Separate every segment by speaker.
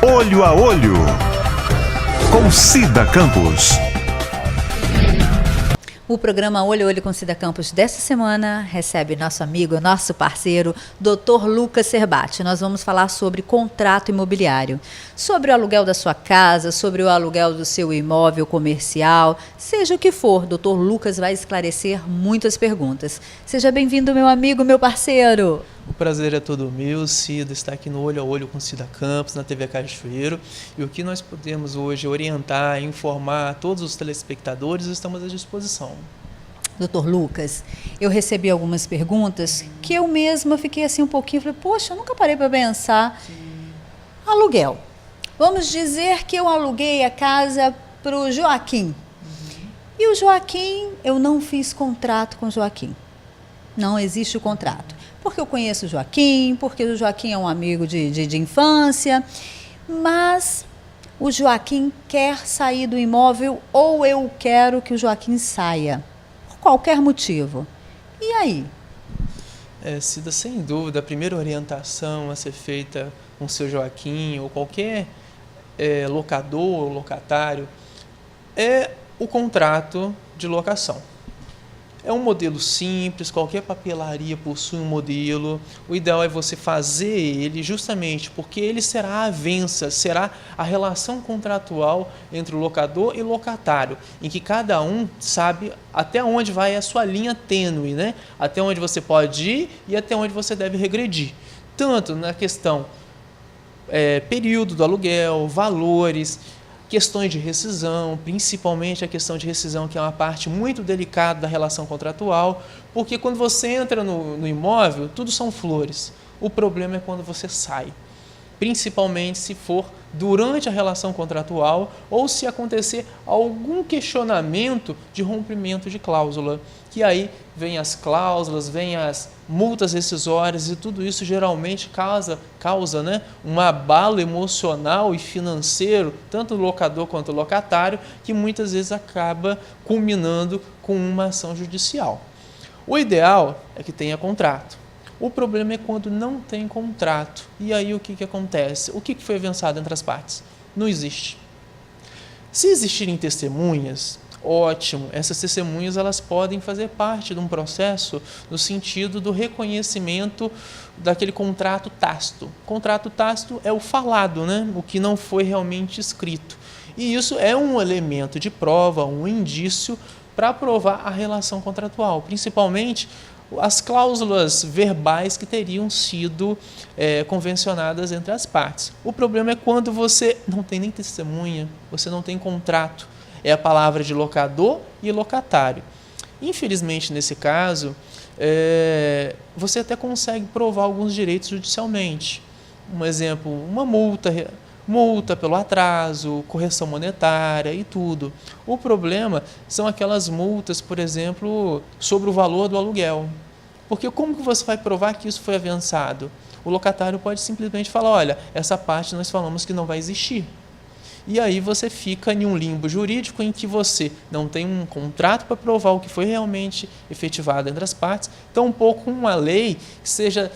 Speaker 1: Olho a Olho, com Cida Campos.
Speaker 2: O programa Olho a Olho com Cida Campos dessa semana recebe nosso amigo, nosso parceiro, Dr. Lucas Serbati. Nós vamos falar sobre contrato imobiliário, sobre o aluguel da sua casa, sobre o aluguel do seu imóvel comercial, seja o que for. Dr. Lucas vai esclarecer muitas perguntas. Seja bem-vindo, meu amigo, meu parceiro.
Speaker 3: O prazer é todo meu, Cida, está aqui no Olho a Olho com Cida Campos, na TV Cajueiro. E o que nós podemos hoje orientar, informar todos os telespectadores, estamos à disposição.
Speaker 2: Doutor Lucas, eu recebi algumas perguntas que eu mesma fiquei assim um pouquinho, falei, poxa, eu nunca parei para pensar. Aluguel. Vamos dizer que eu aluguei a casa para o Joaquim. E o Joaquim, eu não fiz contrato com o Joaquim. Não existe o contrato. Porque eu conheço o Joaquim, porque o Joaquim é um amigo de infância, mas o Joaquim quer sair do imóvel ou eu quero que o Joaquim saia, por qualquer motivo. E aí?
Speaker 3: Cida, sem dúvida, a primeira orientação a ser feita com o seu Joaquim ou qualquer locador ou locatário é o contrato de locação. É um modelo simples, qualquer papelaria possui um modelo. O ideal é você fazer ele justamente porque ele será a avença, será a relação contratual entre o locador e o locatário, em que cada um sabe até onde vai a sua linha tênue, né? Até onde você pode ir e até onde você deve regredir. Tanto na questão período do aluguel, valores, questões de rescisão, principalmente a questão de rescisão, que é uma parte muito delicada da relação contratual, porque quando você entra no imóvel, tudo são flores. O problema é quando você sai, principalmente se for durante a relação contratual ou se acontecer algum questionamento de rompimento de cláusula, que aí vem as cláusulas, vem as multas rescisórias e tudo isso geralmente causa né, um abalo emocional e financeiro, tanto do locador quanto do locatário, que muitas vezes acaba culminando com uma ação judicial. O ideal é que tenha contrato. O problema é quando não tem contrato. E aí o que acontece? O que foi avançado entre as partes? Não existe. Se existirem testemunhas, ótimo. Essas testemunhas elas podem fazer parte de um processo no sentido do reconhecimento daquele contrato tácito. Contrato tácito é o falado, né? O que não foi realmente escrito. E isso é um elemento de prova, um indício para provar a relação contratual, principalmente as cláusulas verbais que teriam sido convencionadas entre as partes. O problema é quando você não tem nem testemunha, você não tem contrato. É a palavra de locador e locatário. Infelizmente, nesse caso, você até consegue provar alguns direitos judicialmente. Um exemplo, uma multa pelo atraso, correção monetária e tudo. O problema são aquelas multas, por exemplo, sobre o valor do aluguel. Porque como que você vai provar que isso foi avançado? O locatário pode simplesmente falar, olha, essa parte nós falamos que não vai existir. E aí você fica em um limbo jurídico em que você não tem um contrato para provar o que foi realmente efetivado entre as partes, tampouco uma lei que seja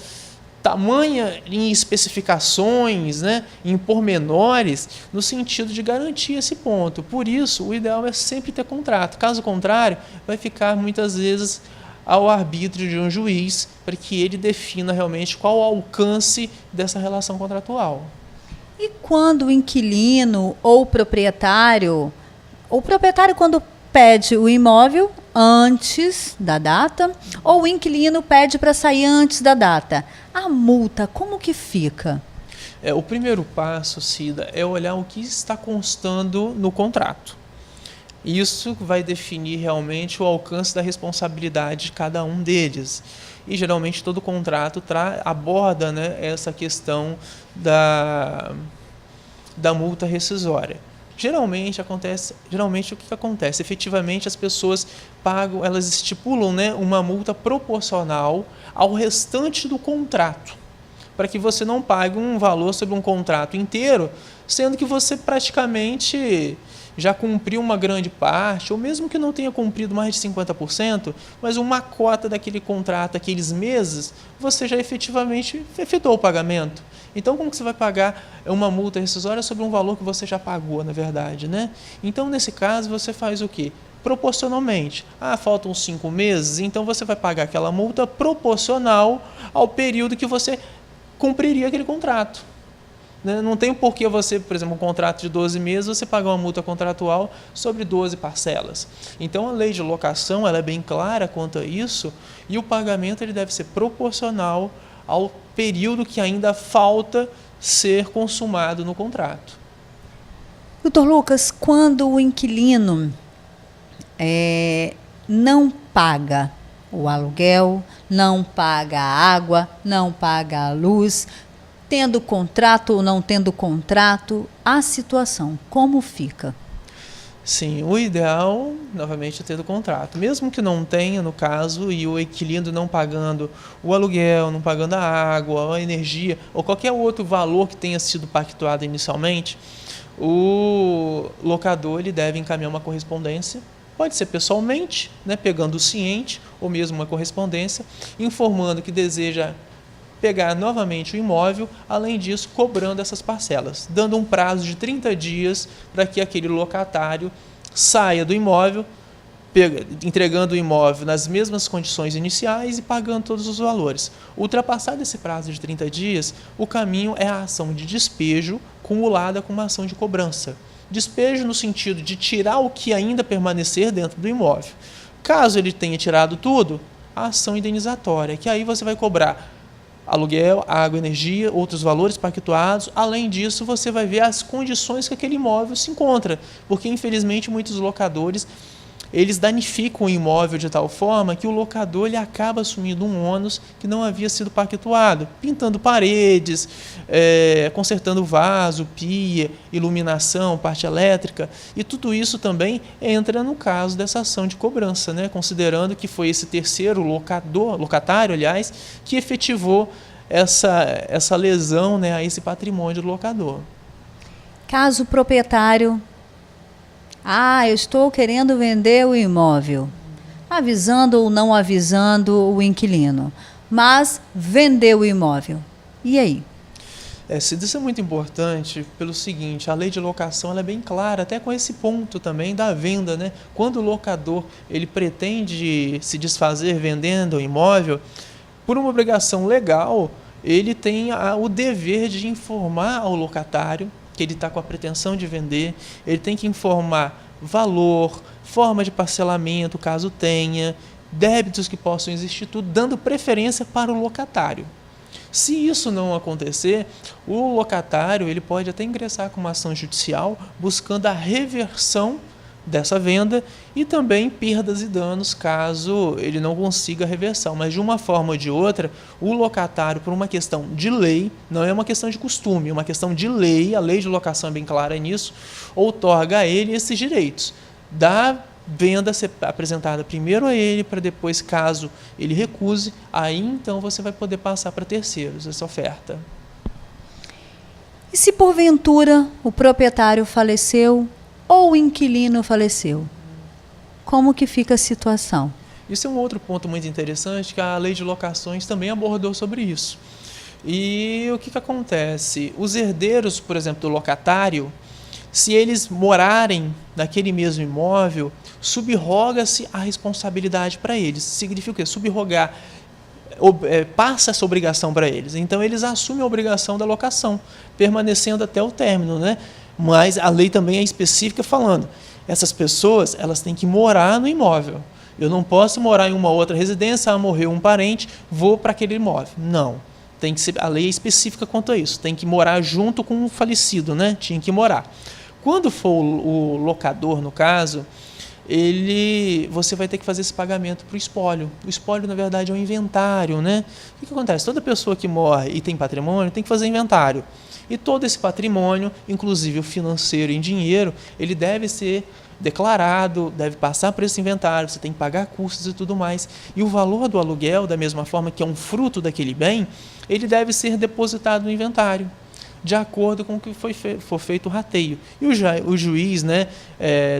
Speaker 3: tamanha em especificações, né, em pormenores, no sentido de garantir esse ponto. Por isso, o ideal é sempre ter contrato. Caso contrário, vai ficar muitas vezes ao arbítrio de um juiz para que ele defina realmente qual o alcance dessa relação contratual.
Speaker 2: E quando o inquilino ou o proprietário quando pede o imóvel antes da data, ou o inquilino pede para sair antes da data, a multa como que fica?
Speaker 3: O primeiro passo, Cida, é olhar o que está constando no contrato. Isso vai definir realmente o alcance da responsabilidade de cada um deles. E geralmente todo contrato aborda, né, essa questão da multa rescisória. Geralmente o que acontece? Efetivamente as pessoas pagam, elas estipulam, né, uma multa proporcional ao restante do contrato, para que você não pague um valor sobre um contrato inteiro, sendo que você praticamente já cumpriu uma grande parte, ou mesmo que não tenha cumprido mais de 50%, mas uma cota daquele contrato, aqueles meses, você já efetivamente efetuou o pagamento. Então, como que você vai pagar uma multa rescisória sobre um valor que você já pagou, na verdade, né? Então, nesse caso, você faz o quê? Proporcionalmente. Faltam 5 meses, então você vai pagar aquela multa proporcional ao período que você cumpriria aquele contrato. Não tem por que você, por exemplo, um contrato de 12 meses, você pagar uma multa contratual sobre 12 parcelas. Então, a lei de locação ela é bem clara quanto a isso, e o pagamento ele deve ser proporcional ao período que ainda falta ser consumado no contrato.
Speaker 2: Doutor Lucas, quando o inquilino não paga o aluguel, não paga a água, não paga a luz, tendo contrato ou não tendo contrato, a situação, como fica?
Speaker 3: Sim, o ideal, novamente, é ter o contrato. Mesmo que não tenha, no caso, e o inquilino não pagando o aluguel, não pagando a água, a energia, ou qualquer outro valor que tenha sido pactuado inicialmente, o locador ele deve encaminhar uma correspondência, pode ser pessoalmente, né, pegando o ciente, ou mesmo uma correspondência, informando que deseja pegar novamente o imóvel, além disso, cobrando essas parcelas, dando um prazo de 30 dias para que aquele locatário saia do imóvel, entregando o imóvel nas mesmas condições iniciais e pagando todos os valores. Ultrapassado esse prazo de 30 dias, o caminho é a ação de despejo cumulada com uma ação de cobrança. Despejo no sentido de tirar o que ainda permanecer dentro do imóvel. Caso ele tenha tirado tudo, a ação indenizatória, que aí você vai cobrar aluguel, água, energia, outros valores pactuados. Além disso, você vai ver as condições que aquele imóvel se encontra, porque infelizmente muitos locadores eles danificam o imóvel de tal forma que o locador ele acaba assumindo um ônus que não havia sido pactuado, pintando paredes, consertando vaso, pia, iluminação, parte elétrica, e tudo isso também entra no caso dessa ação de cobrança, né? Considerando que foi esse terceiro locatário, aliás, que efetivou essa lesão, né, a esse patrimônio do locador.
Speaker 2: Caso o proprietário eu estou querendo vender o imóvel, avisando ou não avisando o inquilino, mas vendeu o imóvel. E aí?
Speaker 3: Isso é muito importante pelo seguinte, a lei de locação ela é bem clara, até com esse ponto também da venda, né? Quando o locador ele pretende se desfazer vendendo o imóvel, por uma obrigação legal, ele tem o dever de informar ao locatário que ele está com a pretensão de vender, ele tem que informar valor, forma de parcelamento, caso tenha, débitos que possam existir, tudo dando preferência para o locatário. Se isso não acontecer, o locatário ele pode até ingressar com uma ação judicial buscando a reversão dessa venda e também perdas e danos caso ele não consiga a reversão. Mas de uma forma ou de outra, o locatário, por uma questão de lei, não é uma questão de costume, é uma questão de lei, a lei de locação é bem clara nisso, outorga a ele esses direitos da venda ser apresentada primeiro a ele, para depois, caso ele recuse, aí então você vai poder passar para terceiros essa oferta.
Speaker 2: E se porventura o proprietário faleceu ou o inquilino faleceu? Como que fica a situação?
Speaker 3: Isso é um outro ponto muito interessante, que a lei de locações também abordou sobre isso. E o que acontece? Os herdeiros, por exemplo, do locatário, se eles morarem naquele mesmo imóvel, subroga-se a responsabilidade para eles. Significa o quê? Subrogar passa essa obrigação para eles. Então, eles assumem a obrigação da locação, permanecendo até o término, né? Mas a lei também é específica falando, essas pessoas elas têm que morar no imóvel. Eu não posso morar em uma outra residência, morreu um parente, vou para aquele imóvel. Não. Tem que ser, a lei é específica quanto a isso. Tem que morar junto com o falecido, né? Tinha que morar. Quando for o locador, no caso, você vai ter que fazer esse pagamento para o espólio. O espólio, na verdade, é um inventário, né? O que acontece? Toda pessoa que morre e tem patrimônio tem que fazer inventário. E todo esse patrimônio, inclusive o financeiro em dinheiro, ele deve ser declarado, deve passar por esse inventário, você tem que pagar custos e tudo mais. E o valor do aluguel, da mesma forma que é um fruto daquele bem, ele deve ser depositado no inventário. de acordo com o que for feito o rateio. E o juiz, né,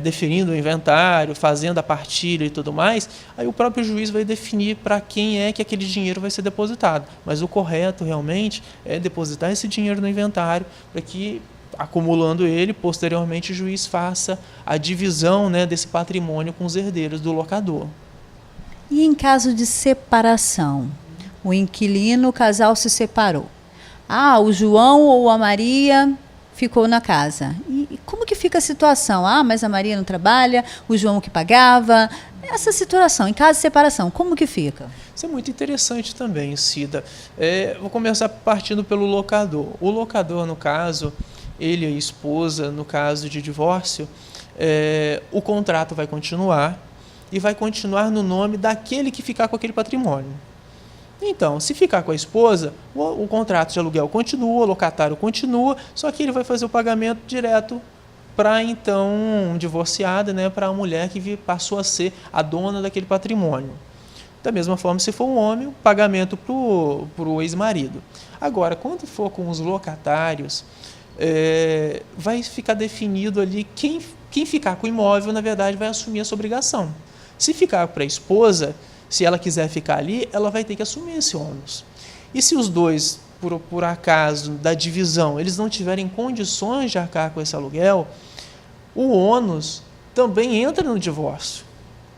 Speaker 3: definindo o inventário, fazendo a partilha e tudo mais, aí o próprio juiz vai definir para quem é que aquele dinheiro vai ser depositado. Mas o correto realmente é depositar esse dinheiro no inventário para que, acumulando ele, posteriormente o juiz faça a divisão, né, desse patrimônio com os herdeiros do locador.
Speaker 2: E em caso de separação, o inquilino, o casal se separou. O João ou a Maria ficou na casa. E como que fica a situação? Mas a Maria não trabalha, o João que pagava. Essa situação, em caso de separação, como que fica?
Speaker 3: Isso é muito interessante também, Cida. Vou começar partindo pelo locador. O locador, no caso, ele e a esposa, no caso de divórcio, o contrato vai continuar e vai continuar no nome daquele que ficar com aquele patrimônio. Então, se ficar com a esposa, o contrato de aluguel continua, o locatário continua, só que ele vai fazer o pagamento direto para, então, divorciada, né, para a mulher que passou a ser a dona daquele patrimônio. Da mesma forma, se for um homem, o pagamento para o ex-marido. Agora, quando for com os locatários, vai ficar definido ali quem ficar com o imóvel, na verdade, vai assumir essa obrigação. Se ficar para a esposa, se ela quiser ficar ali, ela vai ter que assumir esse ônus. E se os dois, por acaso, da divisão, eles não tiverem condições de arcar com esse aluguel, o ônus também entra no divórcio.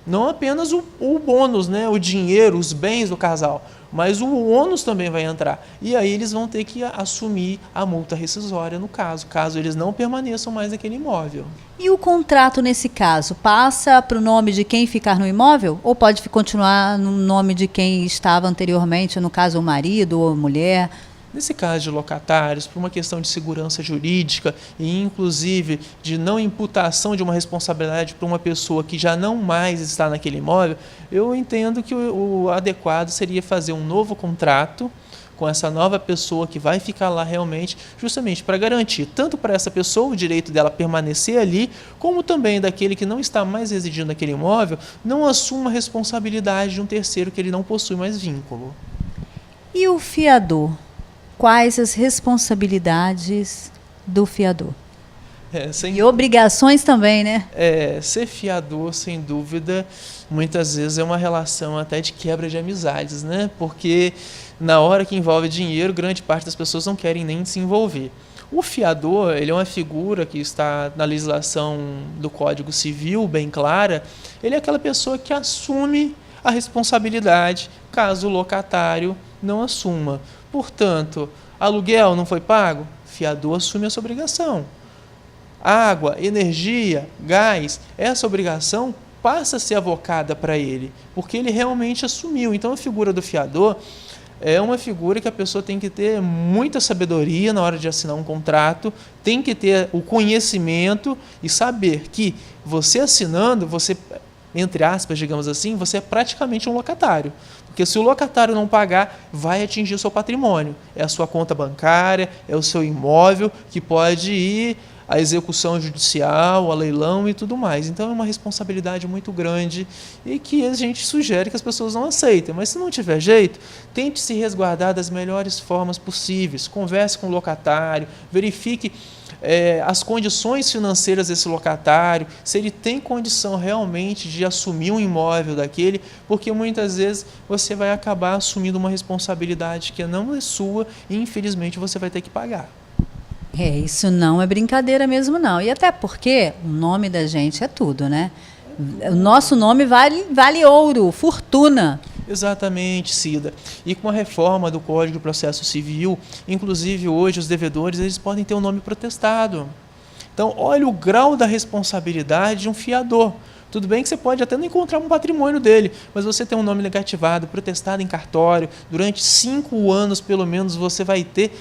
Speaker 3: Não apenas o bônus, né, o dinheiro, os bens do casal, mas o ônus também vai entrar. E aí eles vão ter que assumir a multa rescisória no caso eles não permaneçam mais naquele imóvel.
Speaker 2: E o contrato, nesse caso, passa para o nome de quem ficar no imóvel? Ou pode continuar no nome de quem estava anteriormente, no caso o marido ou a mulher?
Speaker 3: Nesse caso de locatários, por uma questão de segurança jurídica e, inclusive, de não imputação de uma responsabilidade para uma pessoa que já não mais está naquele imóvel, eu entendo que o adequado seria fazer um novo contrato com essa nova pessoa que vai ficar lá realmente, justamente para garantir, tanto para essa pessoa o direito dela permanecer ali, como também daquele que não está mais residindo naquele imóvel, não assuma a responsabilidade de um terceiro que ele não possui mais vínculo.
Speaker 2: E o fiador? Quais as responsabilidades do fiador? E obrigações também, né?
Speaker 3: Ser fiador, sem dúvida, muitas vezes é uma relação até de quebra de amizades, né? Porque na hora que envolve dinheiro, grande parte das pessoas não querem nem se envolver. O fiador, ele é uma figura que está na legislação do Código Civil, bem clara. Ele é aquela pessoa que assume a responsabilidade caso o locatário não assuma. Portanto, aluguel não foi pago? Fiador assume essa obrigação. Água, energia, gás, essa obrigação passa a ser avocada para ele, porque ele realmente assumiu. Então, a figura do fiador é uma figura que a pessoa tem que ter muita sabedoria na hora de assinar um contrato, tem que ter o conhecimento e saber que você assinando, você, entre aspas, digamos assim, você é praticamente um locatário. Porque se o locatário não pagar, vai atingir o seu patrimônio. É a sua conta bancária, é o seu imóvel, que pode ir à execução judicial, a leilão e tudo mais. Então é uma responsabilidade muito grande e que a gente sugere que as pessoas não aceitem. Mas se não tiver jeito, tente se resguardar das melhores formas possíveis. Converse com o locatário, verifique as condições financeiras desse locatário, se ele tem condição realmente de assumir um imóvel daquele, porque muitas vezes você vai acabar assumindo uma responsabilidade que não é sua e infelizmente você vai ter que pagar.
Speaker 2: Isso não é brincadeira mesmo não. E até porque o nome da gente é tudo, né? O nosso nome vale ouro, fortuna.
Speaker 3: Exatamente, Cida. E com a reforma do Código de Processo Civil, inclusive hoje os devedores eles podem ter o nome protestado. Então, olha o grau da responsabilidade de um fiador. Tudo bem que você pode até não encontrar um patrimônio dele, mas você tem um nome negativado, protestado em cartório, durante 5 anos pelo menos você vai ter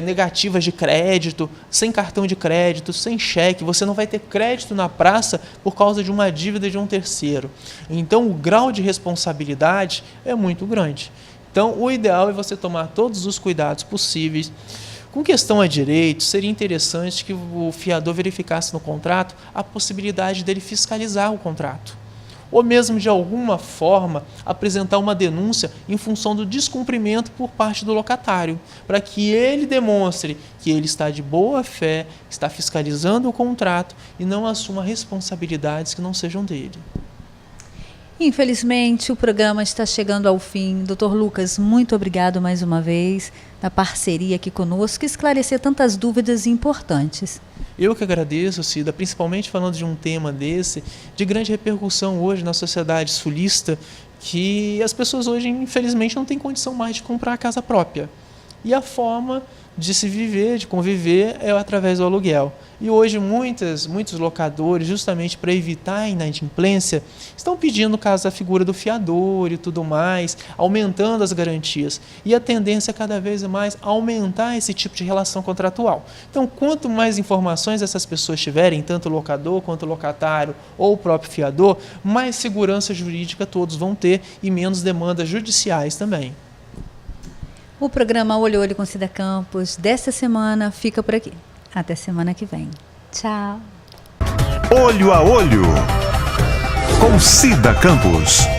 Speaker 3: negativas de crédito, sem cartão de crédito, sem cheque, você não vai ter crédito na praça por causa de uma dívida de um terceiro. Então o grau de responsabilidade é muito grande. Então o ideal é você tomar todos os cuidados possíveis. Com questão a direito, seria interessante que o fiador verificasse no contrato a possibilidade dele fiscalizar o contrato. ou mesmo de alguma forma apresentar uma denúncia em função do descumprimento por parte do locatário, para que ele demonstre que ele está de boa fé, está fiscalizando o contrato e não assuma responsabilidades que não sejam dele.
Speaker 2: Infelizmente, o programa está chegando ao fim. Dr. Lucas, muito obrigado mais uma vez da parceria aqui conosco e esclarecer tantas dúvidas importantes.
Speaker 3: Eu que agradeço, Cida, principalmente falando de um tema desse, de grande repercussão hoje na sociedade sulista, que as pessoas hoje, infelizmente, não têm condição mais de comprar a casa própria. E a forma de se viver, de conviver, é através do aluguel. E hoje muitos locadores, justamente para evitar a inadimplência, estão pedindo, caso a figura do fiador e tudo mais, aumentando as garantias. E a tendência é cada vez mais aumentar esse tipo de relação contratual. Então, quanto mais informações essas pessoas tiverem, tanto o locador quanto o locatário ou o próprio fiador, mais segurança jurídica todos vão ter e menos demandas judiciais também.
Speaker 2: O programa Olho a Olho com Cida Campos desta semana fica por aqui. Até semana que vem. Tchau.
Speaker 1: Olho a Olho com Cida Campos.